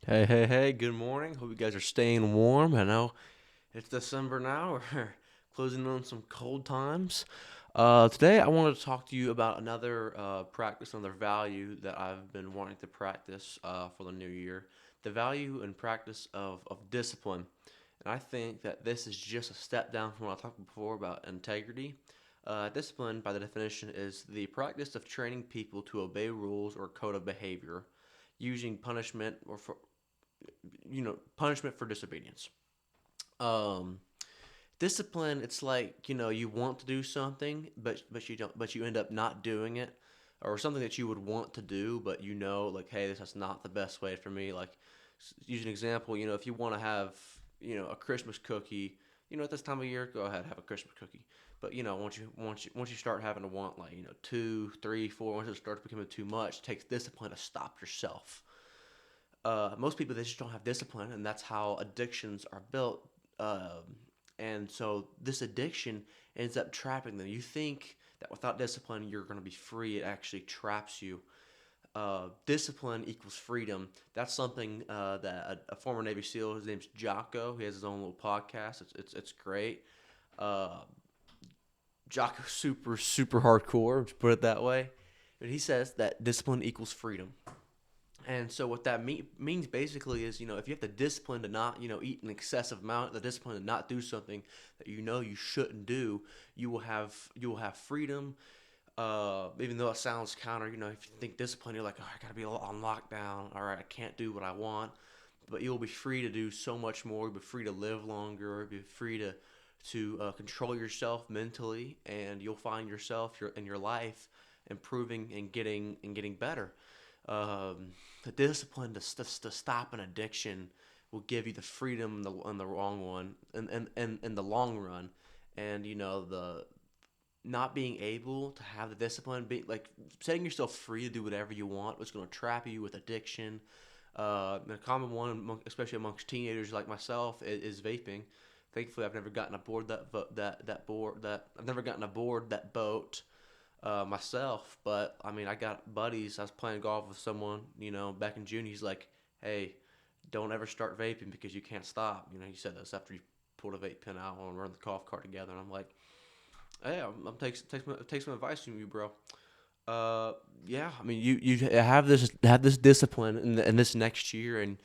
Hey, hey, hey, good morning. Hope you guys are staying warm. I know it's December now. We're closing on some cold times. Today, I wanted to talk to you about another practice, another value that I've been wanting to practice for the new year, the value and practice of discipline. And I think that this is just a step down from what I talked before about integrity. Discipline, by the definition, is the practice of training people to obey rules or code of behavior using punishment or punishment for disobedience. Um, Discipline, it's like you want to do something, but you don't, but you end up not doing it, or something that you would want to do, but like, hey, this is not the best way for me. Like, use an example. If you want to have a Christmas cookie, at this time of year, go ahead have a Christmas cookie. But once you start having to want like two, three, four, once it starts becoming too much, it takes discipline to stop yourself. Most people, they just don't have discipline, and that's how addictions are built. And so this addiction ends up trapping them. You think that without discipline you're going to be free. It actually traps you. Discipline equals freedom. That's something that a former Navy SEAL, his name's Jocko. He has his own little podcast. It's great. Uh, Jocko's super hardcore. To put it that way. But he says that discipline equals freedom. And so what that means basically is, if you have the discipline to not, eat an excessive amount, the discipline to not do something that you shouldn't do, you will have freedom. Even though it sounds counter, if you think discipline, you're like, oh, I gotta be on lockdown. All right, I can't do what I want, but you'll be free to do so much more. You'll be free to live longer. You'll be free to control yourself mentally, and you'll find yourself in your life improving and getting better. The discipline to stop an addiction will give you the freedom in the wrong one and in the long run. And the not being able to have the discipline, be like setting yourself free to do whatever you want, was going to trap you with addiction. The common one, especially amongst teenagers like myself, is vaping. Thankfully, I've never gotten aboard that I've never gotten aboard that boat myself. But I mean, I got buddies. I was playing golf with someone, back in June. He's like, "Hey, don't ever start vaping because you can't stop." He said this after he pulled a vape pen out and run the golf cart together. And I'm like, "Hey, I'm take some advice from you, bro." Yeah. I mean, you have this discipline in this next year, and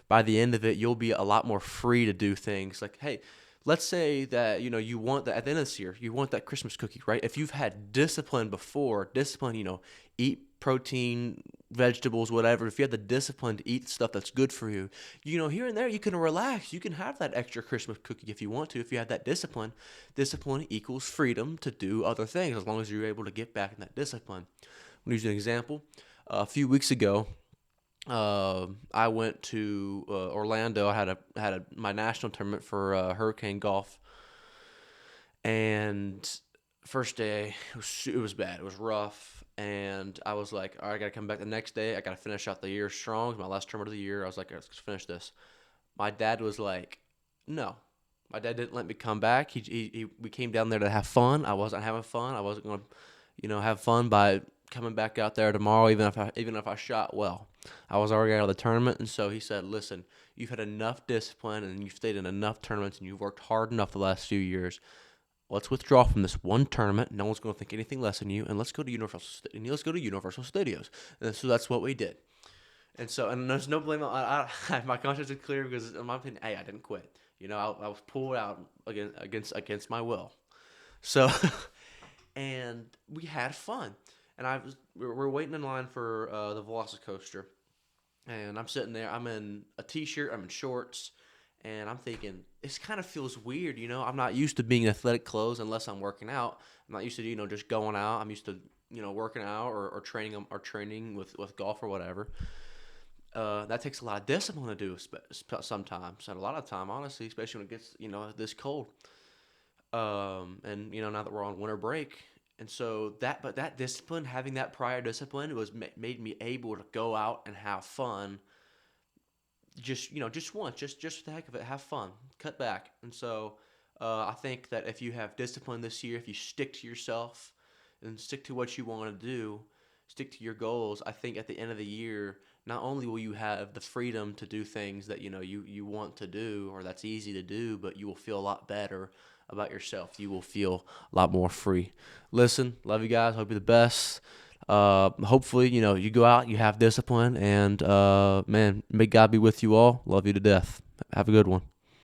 by the end of it, you'll be a lot more free to do things. Like, hey, let's say that you want that at the end of this year, you want that Christmas cookie, right? If you've had discipline before, discipline, eat protein, vegetables, whatever. If you have the discipline to eat stuff that's good for you, here and there you can relax. You can have that extra Christmas cookie if you want to. If you have that discipline, discipline equals freedom to do other things as long as you're able to get back in that discipline. I'm gonna use an example. A few weeks ago, I went to Orlando. I had my national tournament for Hurricane Golf, and first day it was bad. It was rough, and I was like, all right, I gotta come back the next day. I gotta finish out the year strong. It's my last tournament of the year. I was like, let's finish this. My dad was like, no. My dad didn't let me come back. We came down there to have fun. I wasn't having fun. I wasn't going to, have fun by coming back out there tomorrow, even if I shot well. I was already out of the tournament, and so he said, "Listen, you've had enough discipline, and you've stayed in enough tournaments, and you've worked hard enough the last few years. Let's withdraw from this one tournament. No one's going to think anything less than you, and let's go to Universal Studios." And so that's what we did. And there's no blame. My conscience is clear because, in my opinion, hey, I didn't quit. I was pulled out against my will. So, and we had fun. And we're waiting in line for the Velocicoaster, and I'm sitting there. I'm in a t-shirt. I'm in shorts, and I'm thinking this kind of feels weird. I'm not used to being in athletic clothes unless I'm working out. I'm not used to just going out. I'm used to working out or training with golf or whatever. That takes a lot of discipline to do sometimes, and a lot of time, honestly, especially when it gets this cold. And now that we're on winter break, and so that discipline, having that prior discipline, made me able to go out and have fun. Just once, just for the heck of it, have fun, cut back. And so I think that if you have discipline this year, if you stick to yourself and stick to what you want to do, stick to your goals, I think at the end of the year, not only will you have the freedom to do things that you want to do or that's easy to do, but you will feel a lot better about yourself. You will feel a lot more free. Listen, love you guys. Hope you're the best. Hopefully, you go out, you have discipline, and man, may God be with you all. Love you to death. Have a good one.